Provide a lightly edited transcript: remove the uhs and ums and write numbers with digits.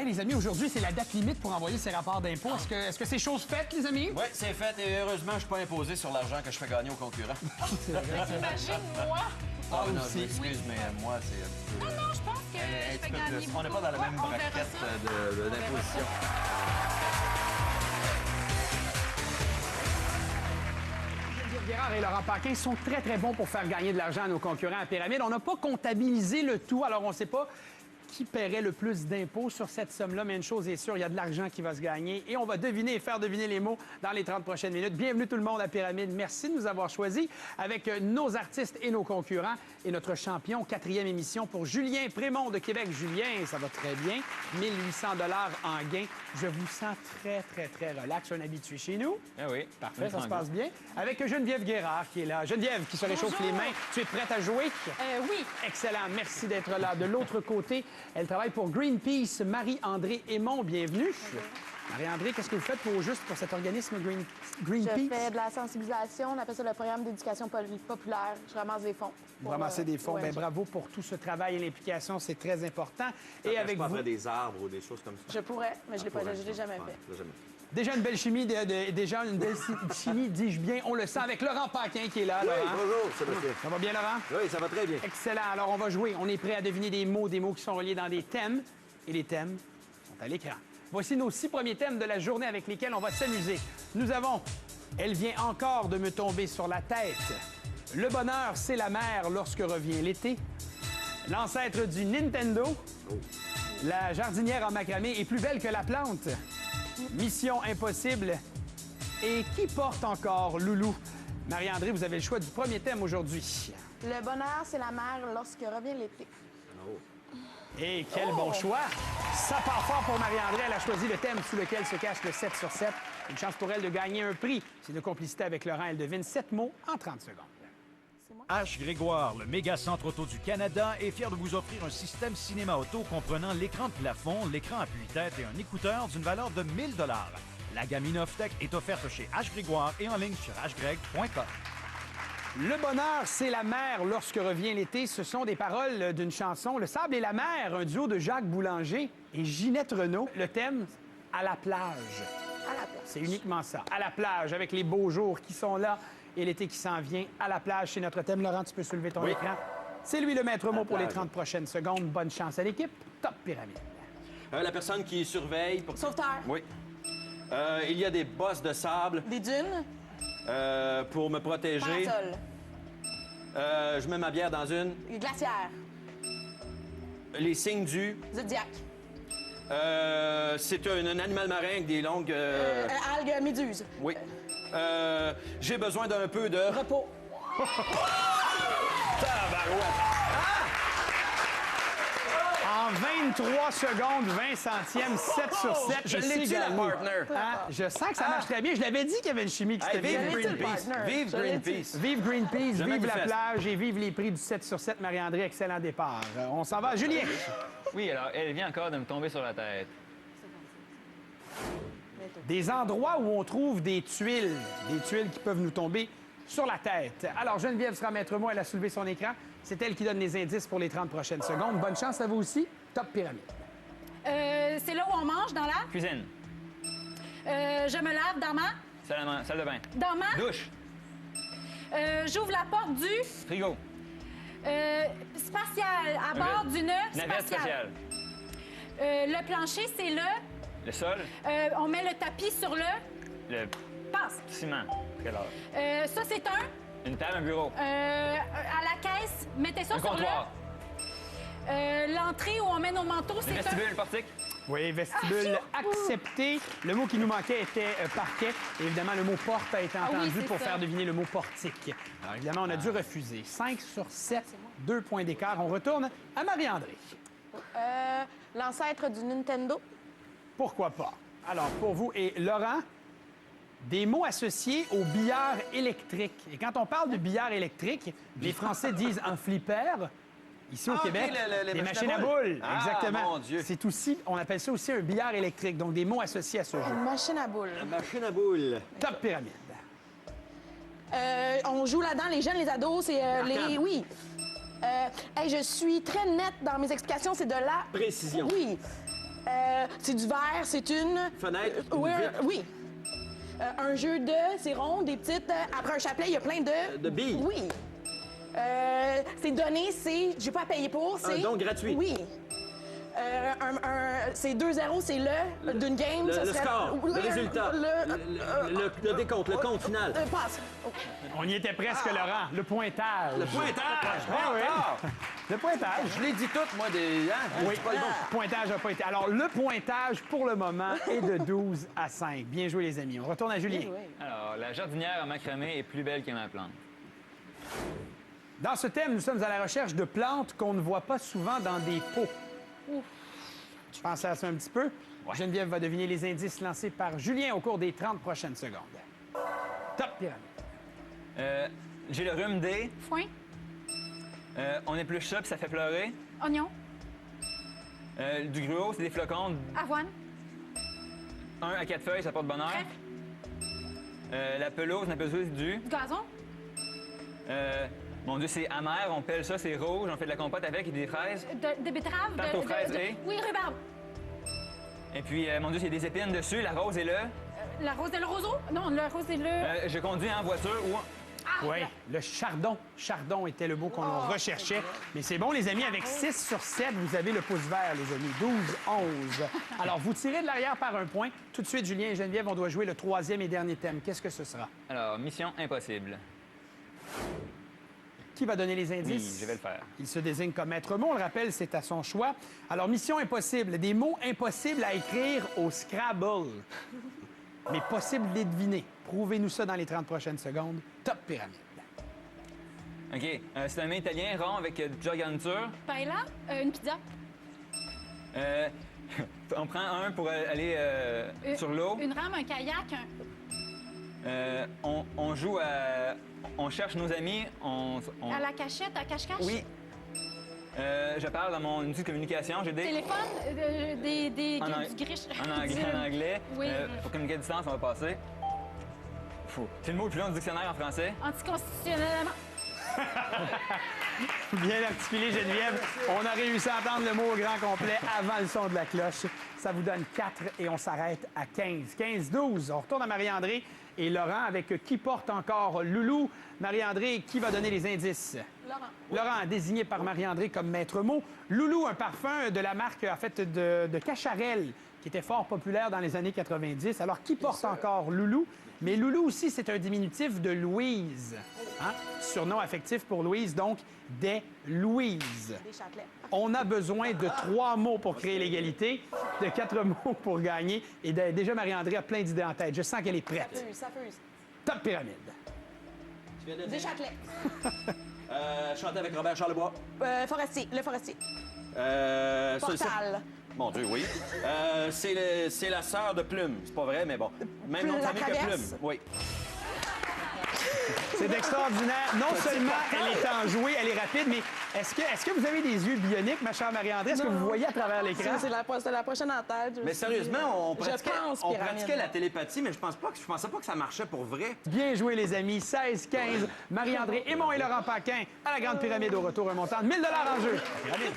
Hey, les amis, aujourd'hui, c'est la date limite pour envoyer ces rapports d'impôts. Est-ce que c'est chose faite, les amis? Oui, c'est fait et heureusement, je suis pas imposé sur l'argent que je fais gagner aux concurrents. T'imagines, moi? Ah, non, aussi. je m'excuse, mais moi, c'est un peu... Non, je pense que je fais gagner On n'est pas dans la même beaucoup. Ouais, on verra braquette ça. d'imposition. Geneviève Guérard et Laurent Paquin sont très, très bons pour faire gagner de l'argent à nos concurrents à Pyramide. On n'a pas comptabilisé le tout, alors on ne sait pas qui paierait le plus d'impôts sur cette somme-là, mais une chose est sûre, il y a de l'argent qui va se gagner et on va deviner et faire deviner les mots dans les 30 prochaines minutes. Bienvenue tout le monde à Pyramide. Merci de nous avoir choisis avec nos artistes et nos concurrents et notre champion, 4e émission pour Julien Prémont de Québec. Julien, ça va très bien. 1800 $ en gain. Je vous sens très, très, très relax. Un habitué chez nous. Ah oui. Parfait, ça se passe bien. Avec Geneviève Guérard qui est là. Geneviève qui se réchauffe les mains. Tu es prête à jouer? Oui. Excellent. Merci d'être là. De l'autre côté, elle travaille pour Greenpeace. Marie-André Aymon, bienvenue. Marie-André, qu'est-ce que vous faites pour cet organisme Greenpeace? Je fais de la sensibilisation, on appelle ça le programme d'éducation populaire. Je ramasse des fonds. Vous ramassez des fonds. ouais. Bien, bravo pour tout ce travail et l'implication, c'est très important. Et avec pas vous, après des arbres ou des choses comme ça. Je pourrais, mais je ne l'ai jamais fait. Ouais, jamais. déjà une belle chimie, déjà une belle chimie, dis-je bien, on le sent, avec Laurent Paquin qui est là. Oui, Laurent. bonjour, Sébastien. Ça va bien, Laurent? Oui, ça va très bien. Excellent. Alors, on va jouer. On est prêt à deviner des mots qui sont reliés dans des thèmes. Et les thèmes sont à l'écran. Voici nos 6 premiers thèmes de la journée avec lesquels on va s'amuser. Nous avons « Elle vient encore de me tomber sur la tête ». Le bonheur, c'est la mer lorsque revient l'été. L'ancêtre du Nintendo. La jardinière en macramé est plus belle que la plante. Mission impossible. Et qui porte encore Loulou? Marie-André, vous avez le choix du premier thème aujourd'hui. Le bonheur, c'est la mer lorsque revient l'été. Et quel bon choix! Ça part fort pour Marie-André. Elle a choisi le thème sous lequel se cache le 7 sur 7. Une chance pour elle de gagner un prix. C'est de complicité avec Laurent. Elle devine 7 mots en 30 secondes. H. Grégoire, le méga centre auto du Canada, est fier de vous offrir un système cinéma auto comprenant l'écran de plafond, l'écran appui-tête et un écouteur d'une valeur de 1 000 $. La gamme Inoftech est offerte chez H. Grégoire et en ligne sur hgreg.com. Le bonheur, c'est la mer lorsque revient l'été. Ce sont des paroles d'une chanson. Le sable et la mer, un duo de Jacques Boulanger et Ginette Renault. Le thème, à la plage. À la place. C'est uniquement ça. À la plage, avec les beaux jours qui sont là et l'été qui s'en vient. À la plage, c'est notre thème. Laurent, tu peux soulever ton écran. C'est lui le maître mot pour les 30 prochaines secondes. Bonne chance à l'équipe. Top Pyramide. La personne qui surveille... Pour... Sauveteur. Oui. Il y a des bosses de sable Des dunes. pour me protéger. Parasol. Je mets ma bière dans une. Glaciaire. Les signes du... Zodiac. c'est un animal marin avec des longues... Algues, méduse. Oui. J'ai besoin d'un peu de... Repos. En 23 secondes, 20 centièmes, 7 sur 7. Je et l'ai c'est dit, la gagné. partner. Hein? Je sens que ça marche très bien. Je l'avais dit qu'il y avait une chimie qui Hey, s'était vive bien. J'avais dit le Greenpeace! partner. Vive Je l'ai dit. Greenpeace! Vive Greenpeace, Je vive la manifeste. plage et vive les prix du 7 sur 7. Marie-André, excellent départ. On s'en va. Julien! Oui, alors, elle vient encore de me tomber sur la tête. Des endroits où on trouve des tuiles qui peuvent nous tomber sur la tête. Alors, Geneviève sera maître mot. Elle a soulevé son écran. C'est elle qui donne les indices pour les 30 prochaines secondes. Bonne chance à vous aussi. Top Pyramide. C'est là où on mange, dans la... Cuisine. Je me lave dans ma... Salle de bain. Dans ma... Douche. J'ouvre la porte du... Frigo. Spatial, à bord d'une Navette spatiale. Le plancher, c'est le... Le sol. On met le tapis sur le... Le Passe. ciment. Quelle heure? Ça, c'est un... Une table, un bureau. À la caisse, mettez ça Un sur comptoir. l'entrée où on met nos manteaux, Le c'est un... vestibule, portique. Oui, vestibule accepté. Le mot qui nous manquait était parquet. Évidemment, le mot porte a été oui, entendu c'est pour ça. faire deviner le mot portique. Alors, évidemment, on a dû refuser. 5 sur 7, 2 points d'écart. On retourne à Marie-André. L'ancêtre du Nintendo. Pourquoi pas? Alors, pour vous et Laurent, des mots associés au billard électrique. Et quand on parle de billard électrique, les Français disent un flipper. Ici au Ah, ok, Québec, les des machines machines à à boules. boules. Ah, Exactement. mon Dieu. C'est aussi, on appelle ça aussi un billard électrique. Donc, des mots associés à ce jeu. Une machine à boules. Machine à boules. Top pyramide. On joue là-dedans, les jeunes, les ados, c'est les... Oui. Hey, je suis très nette dans mes explications, c'est de la... Précision. Oui. C'est du verre, c'est une... Fenêtre, Oui, une vitre. oui. Un jeu de... C'est rond, des petites... après un chapelet, il y a plein de... De billes. Oui. C'est donné, c'est... J'ai pas à payer pour, c'est... don gratuit. Oui. C'est 2-0, c'est le d'une game. Le ça serait... score, Oui, le résultat, le décompte, le compte final. Passe. On y était presque, Laurent. Le pointage. Le pointage! Ah oui. Le pointage. Je l'ai dit tout, moi, des... Hein? Je Oui, dis pas le bon. pointage n'a pas été. Alors, le pointage, pour le moment, est de 12 à 5. Bien joué, les amis. On retourne à Julien. Alors, la jardinière en macramé est plus belle que ma plante. Dans ce thème, nous sommes à la recherche de plantes qu'on ne voit pas souvent dans des pots. Tu penses à ça un petit peu? Ouais. Geneviève va deviner les indices lancés par Julien au cours des 30 prochaines secondes. Top pyramide. J'ai le rhume des... Foin. On épluche ça puis ça fait pleurer. Oignon. Du gruau, c'est des flocons. Avoine. 1 à 4 feuilles, ça porte bonheur. Trèfle. La pelouse, on appelle ça du... Du gazon. Mon Dieu, c'est amer, on pèle ça, c'est rouge, on fait de la compote avec et des fraises. De betteraves. Tarte aux fraises et? Oui, rhubarbe. Et puis, mon Dieu, il y a des épines dessus, la rose et le... La rose et le roseau? Non, le rose et le... je conduis en voiture ou... Oui, le chardon. Chardon était le mot qu'on recherchait. Mais c'est bon, les amis, avec 6 sur 7, vous avez le pouce vert, les amis. 12-11. Alors, vous tirez de l'arrière par un point. Tout de suite, Julien et Geneviève, on doit jouer le 3e et dernier thème. Qu'est-ce que ce sera? Alors, mission impossible. Qui va donner les Oui, indices? je vais le faire. Il se désigne comme maître mot. On le rappelle, c'est à son choix. Alors, mission impossible. Des mots impossibles à écrire au Scrabble. Mais possible de les deviner. Prouvez-nous ça dans les 30 prochaines secondes. Top pyramide. OK. C'est un mets italien rond avec plusieurs garnitures. Paella. Une pizza. On prend un pour aller sur l'eau. Une rame, un kayak. On joue à... On cherche nos amis. À la cachette, à cache-cache. Oui. Je parle dans mon outil de communication. J'ai des... Téléphone. Du griche. En anglais. Oui. Pour communiquer à distance, on va passer. C'est le mot le plus long du dictionnaire en français. Anticonstitutionnellement. Bien articulé, Geneviève. On a réussi à entendre le mot au grand complet avant le son de la cloche. Ça vous donne 4 et on s'arrête à 15. 15-12. On retourne à Marie-André et Laurent avec qui porte encore Loulou. Marie-André, qui va donner les indices? Laurent. Laurent, désigné par Marie-André comme maître mot. Loulou, un parfum de la marque, en fait, de Cacharel, qui était fort populaire dans les années 90. Alors, qui porte encore Loulou? Mais Loulou aussi, c'est un diminutif de Louise. Hein? Surnom affectif pour Louise, donc des Louises. Des châtelets. On a besoin de 3 mots pour créer l'égalité, de 4 mots pour gagner. Et déjà, Marie-André a plein d'idées en tête. Je sens qu'elle est prête. Ça fuse. Top pyramide. Tu viens de Des dire. châtelets. Chanter avec Robert Charlebois. Forestier. Le forestier. Portal. Mon Dieu, oui. C'est la sœur de Plume. C'est pas vrai, mais bon. Même nom de La famille que traverse. Plume. Oui. C'est extraordinaire. Non seulement elle est enjouée, elle est rapide, mais est-ce que vous avez des yeux bioniques, ma chère Marie-André? Est-ce que vous voyez à travers l'écran? C'est la prochaine en tête. Mais sérieusement, on Je pense, Pyramide. pratiquait la télépathie, mais je pensais pas que ça marchait pour vrai. Bien joué, les amis. 16-15. Marie-André Aymon et Laurent Paquin à la Grande Pyramide au retour. Un montant de 1 000 $ en jeu. Pyramide.